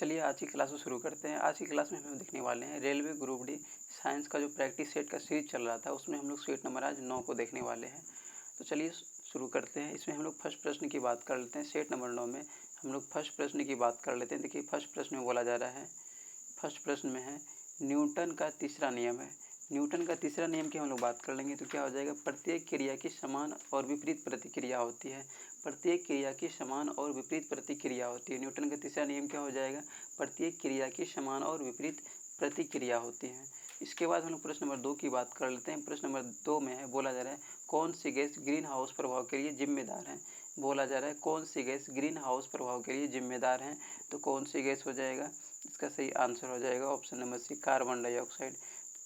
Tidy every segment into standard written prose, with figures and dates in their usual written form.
चलिए आज की क्लास को शुरू करते हैं। आज की क्लास में हम देखने वाले हैं रेलवे ग्रुप डी साइंस का जो प्रैक्टिस सेट का सीरीज चल रहा था, उसमें हम लोग सेट नंबर आज 9 को देखने वाले हैं। तो चलिए शुरू करते हैं। इसमें हम लोग फर्स्ट प्रश्न की बात कर लेते हैं। सेट नंबर 9 में हम लोग फर्स्ट प्रश्न की बात कर लेते हैं। देखिए फर्स्ट प्रश्न में बोला जा रहा है, फर्स्ट प्रश्न में है न्यूटन का तीसरा नियम है। न्यूटन का तीसरा नियम की हम लोग बात कर लेंगे तो क्या हो जाएगा, प्रत्येक क्रिया की समान और विपरीत प्रतिक्रिया होती है। प्रत्येक क्रिया की समान और विपरीत प्रतिक्रिया होती है। न्यूटन का तीसरा नियम क्या हो जाएगा, प्रत्येक क्रिया की समान और विपरीत प्रतिक्रिया होती है। इसके बाद हम लोग प्रश्न नंबर 2 की बात कर लेते हैं। प्रश्न नंबर 2 में है, बोला जा रहा है कौन सी गैस ग्रीन हाउस प्रभाव के लिए जिम्मेदार है। बोला जा रहा है कौन सी गैस ग्रीन हाउस प्रभाव के लिए जिम्मेदार है। तो कौन सी गैस हो जाएगा, इसका सही आंसर हो जाएगा option number C, carbon dioxide.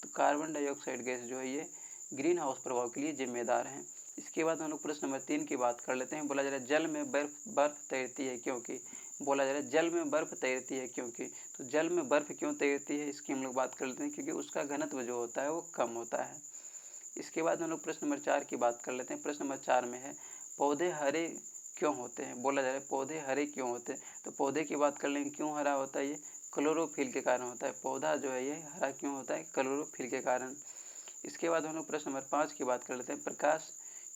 तो कार्बन डाइऑक्साइड गैस जो है ये ग्रीन हाउस प्रभाव के लिए जिम्मेदार है। इसके बाद हम लोग प्रश्न नंबर 3 की बात कर लेते हैं। बोला जा रहा है जल में बर्फ तैरती है क्योंकि। बोला जा रहा है जल में बर्फ तैरती है क्योंकि। तो जल में बर्फ क्यों तैरती है, इसकी हम लोग बात कर लेते हैं, क्योंकि उसका घनत्व जो होता है वो कम होता है। इसके बाद हम लोग प्रश्न नंबर 4 की बात कर लेते हैं। प्रश्न नंबर 4 में है पौधे हरे क्यों होते हैं। बोला जा रहा है पौधे हरे क्यों होते हैं। तो पौधे की बात कर लेंगे, क्यों हरा होता है, ये क्लोरोफिल के कारण होता है। पौधा जो है ये हरा क्यों होता है, क्लोरोफिल के कारण। इसके बाद हम लोग प्रश्न नंबर 5 की बात कर लेते हैं। प्रकाश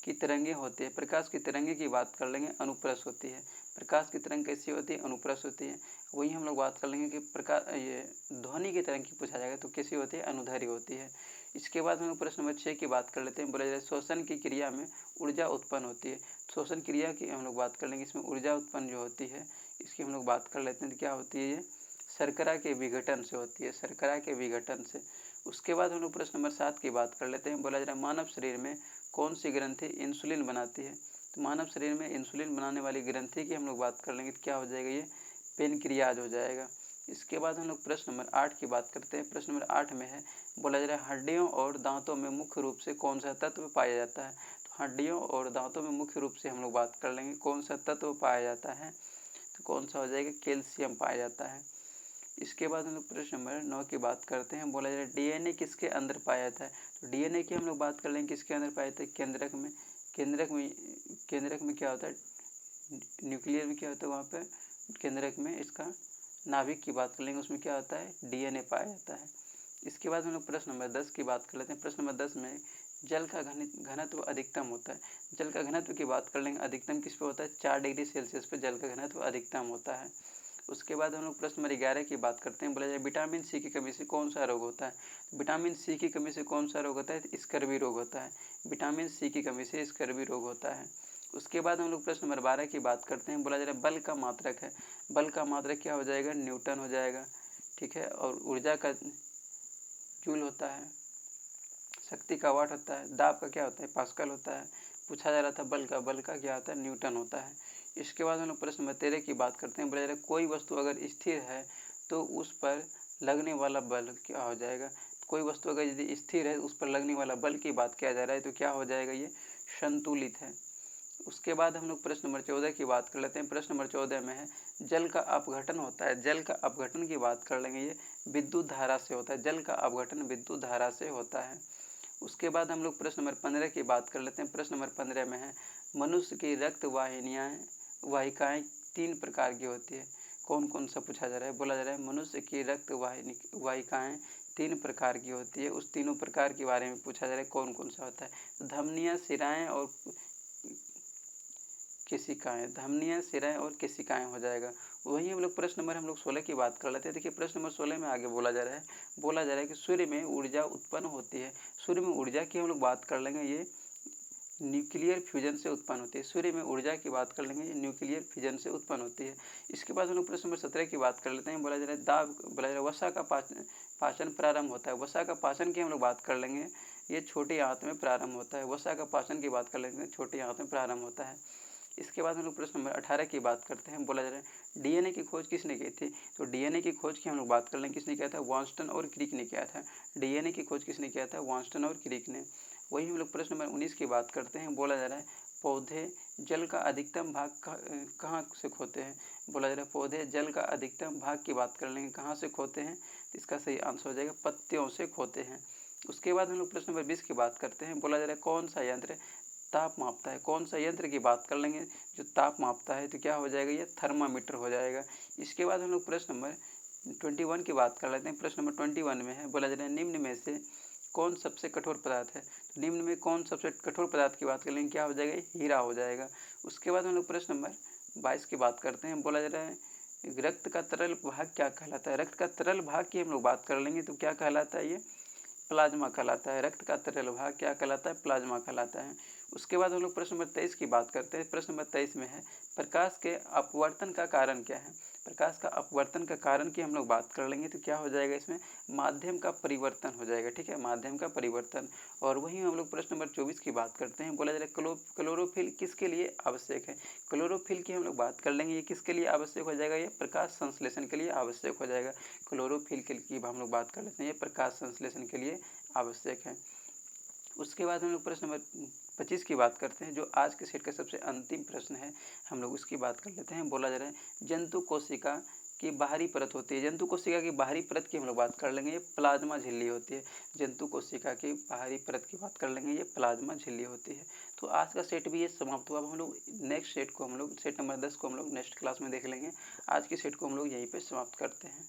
की तरंगें होती है। प्रकाश की तरंगे की बात कर लेंगे, अनुप्रस्थ होती है। प्रकाश की तरंग कैसी होती है, अनुप्रस्थ होती है। वही हम लोग बात कर लेंगे कि प्रकाश ये ध्वनि की तरंग की पूछा जाएगा तो कैसी होती है, अनुदैर्घ्य होती है। इसके बाद हम लोग प्रश्न नंबर 6 की बात कर लेते हैं। बोला जा रहा है श्वसन की क्रिया में ऊर्जा उत्पन्न होती है। श्वसन क्रिया की हम लोग बात कर लेंगे, इसमें ऊर्जा उत्पन्न जो होती है इसकी हम लोग बात कर लेते हैं। तो क्या होती है, ये शर्करा के विघटन से होती है, शर्करा के विघटन से। उसके बाद हम लोग प्रश्न नंबर 7 की बात कर लेते हैं। बोला जा रहा है मानव शरीर में कौन सी ग्रंथि इंसुलिन बनाती है। तो मानव शरीर में इंसुलिन बनाने वाली ग्रंथि की हम लोग बात कर लेंगे तो क्या हो जाएगा, ये पेनक्रियाज हो जाएगा। इसके बाद हम लोग प्रश्न नंबर 8 की बात करते हैं। प्रश्न नंबर 8 में है, बोला जा रहा है हड्डियों और दांतों में मुख्य रूप से कौन सा तत्व पाया जाता है। तो हड्डियों और दांतों में मुख्य रूप से हम लोग बात कर लेंगे कौन सा तत्व पाया जाता है। तो कौन सा हो जाएगा, कैल्शियम पाया जाता है। इसके बाद हम लोग प्रश्न नंबर 9 की बात करते हैं। बोला जा रहा है डीएनए किसके अंदर पाया जाता है। तो डीएनए की हम लोग बात कर लेंगे, किसके अंदर पाया जाता है, केंद्रक में। केंद्रक में क्या होता है, न्यूक्लियर में क्या होता है, वहाँ पे केंद्रक में इसका नाभिक की बात कर लेंगे, उसमें क्या होता है, डीएनए पाया जाता है। इसके बाद हम लोग प्रश्न नंबर 10 की बात कर लेते हैं। प्रश्न नंबर 10 में जल का घनत्व अधिकतम होता है। जल का घनत्व की बात कर लेंगे, अधिकतम किस पे होता है, 4 डिग्री सेल्सियस पे जल का घनत्व अधिकतम होता है। उसके बाद हम लोग प्रश्न नंबर 11 की बात करते हैं। बोला जाए विटामिन सी की कमी से कौन सा रोग होता है। विटामिन सी की कमी से कौन सा रोग होता है, स्कर्वी रोग होता है। विटामिन सी की कमी से स्कर्वी रोग होता है। उसके बाद हम लोग प्रश्न नंबर 12 की बात करते हैं। बोला जा रहा है बल का मात्रक है। बल का मात्रक क्या हो जाएगा, न्यूटन हो जाएगा, ठीक है। और ऊर्जा का जूल होता है, शक्ति का वाट होता है, दाब का क्या होता है, पास्कल होता है। पूछा जा रहा था बल का क्या होता है, न्यूटन होता है। इसके बाद हम लोग प्रश्न नंबर 13 की बात करते हैं। बोला जा रहा है कोई वस्तु अगर स्थिर है तो उस पर लगने वाला बल क्या हो जाएगा। कोई वस्तु अगर यदि स्थिर है उस पर लगने वाला बल की बात किया जा रहा है तो क्या हो जाएगा, ये संतुलित है। उसके बाद हम लोग प्रश्न नंबर 14 की बात कर लेते हैं। प्रश्न नंबर 14 में है जल का अपघटन होता है। जल का अपघटन की बात कर लेंगे, ये विद्युत धारा से होता है। जल का अपघटन विद्युत धारा से होता है। उसके बाद हम लोग प्रश्न नंबर 15 की बात कर लेते हैं। प्रश्न नंबर 15 में है मनुष्य की रक्त वाहिकाएँ 3 प्रकार की होती है। कौन कौन सा पूछा जा रहा है। बोला जा रहा है मनुष्य की रक्त वाहिकाएँ 3 प्रकार की होती है। उस तीनों प्रकार के बारे में पूछा जा रहा है, कौन कौन सा होता है। धमनियाँ, शिराएँ और केशिकाएँ। धमनियाँ, शिराएँ और केशिकाएँ हो जाएगा। वहीं हम लोग प्रश्न नंबर 16 की बात कर लेते हैं। देखिए प्रश्न नंबर 16 में आगे बोला जा रहा है कि सूर्य में ऊर्जा उत्पन्न होती है। सूर्य में ऊर्जा की हम लोग बात कर लेंगे, ये न्यूक्लियर फ्यूजन से उत्पन्न होती है। सूर्य में ऊर्जा की बात कर लेंगे, ये न्यूक्लियर फ्यूजन से उत्पन्न होती है। इसके बाद हम लोग प्रश्न नंबर 17 की बात कर लेते हैं। बोला जा रहा है वसा का पाचन प्रारंभ होता है। वसा का पाचन की हम लोग बात कर लेंगे, ये छोटी आंत में प्रारंभ होता है। वसा का पाचन की बात कर लेंगे, छोटी आंत में प्रारंभ होता है। इसके बाद हम लोग प्रश्न नंबर 18 की बात करते हैं। बोला जा रहा है डीएनए की खोज किसने की थी। तो डीएनए की खोज की हम लोग बात कर लेंगे, किसने किया था, वाटसन और क्रिक ने किया था। डीएनए की खोज किसने किया था, वाटसन और क्रिक ने। वही हम लोग प्रश्न नंबर 19 की बात करते हैं। बोला जा रहा है पौधे जल का अधिकतम भाग कहाँ से खोते हैं। बोला जा रहा है पौधे जल का अधिकतम भाग की बात कर लेंगे, कहाँ से खोते हैं, तो इसका सही आंसर हो जाएगा पत्तियों से खोते हैं। उसके बाद हम लोग प्रश्न नंबर 20 की बात करते हैं। बोला जा रहा है कौन सा यंत्र ताप मापता है। कौन सा यंत्र की बात कर लेंगे जो ताप मापता है, तो क्या हो जाएगा, ये थर्मामीटर हो जाएगा। इसके बाद हम लोग प्रश्न नंबर 21 की बात कर लेते हैं। प्रश्न नंबर 21 में है, बोला जा रहा है निम्न में से कौन सबसे कठोर पदार्थ है। तो निम्न में कौन सबसे कठोर पदार्थ की बात कर लेंगे, क्या हो जाएगा, हीरा हो जाएगा। उसके बाद हम लोग प्रश्न नंबर 22 की बात करते हैं। बोला जा रहा है रक्त का तरल भाग क्या कहलाता है। रक्त का तरल भाग की हम लोग बात कर लेंगे तो क्या कहलाता है, ये प्लाज्मा कहलाता है। रक्त का तरल भाग क्या कहलाता है, प्लाज्मा कहलाता है। उसके बाद हम लोग प्रश्न नंबर 23 की बात करते हैं। प्रश्न नंबर 23 में है प्रकाश के अपवर्तन का कारण क्या है। प्रकाश का अपवर्तन का कारण की हम लोग बात कर लेंगे तो क्या हो जाएगा, इसमें माध्यम का परिवर्तन हो जाएगा। ठीक है, माध्यम का परिवर्तन। और वहीं हम लोग प्रश्न नंबर 24 की बात करते हैं। बोला जा रहा है क्लोरोफिल किसके लिए आवश्यक है। क्लोरोफिल की हम लोग बात कर लेंगे, ये किसके लिए आवश्यक हो जाएगा, ये प्रकाश संश्लेषण के लिए आवश्यक हो जाएगा। क्लोरोफिल की हम लोग बात कर लेते हैं, ये प्रकाश संश्लेषण के लिए आवश्यक है। उसके बाद हम लोग प्रश्न नंबर 25 की बात करते हैं, जो आज के सेट का सबसे अंतिम प्रश्न है, हम लोग उसकी बात कर लेते हैं। बोला जा रहा है जंतु कोशिका की बाहरी परत होती है। जंतु कोशिका की बाहरी परत की हम लोग बात कर लेंगे, ये प्लाज्मा झिल्ली होती है। जंतु कोशिका की बाहरी परत की बात कर लेंगे, ये प्लाज्मा झिल्ली होती है। तो आज का सेट भी ये समाप्त हुआ। अब हम लोग नेक्स्ट सेट को, हम लोग सेट नंबर 10 को हम लोग नेक्स्ट क्लास में देख लेंगे। आज के सेट को हम लोग यहीं पे समाप्त करते हैं।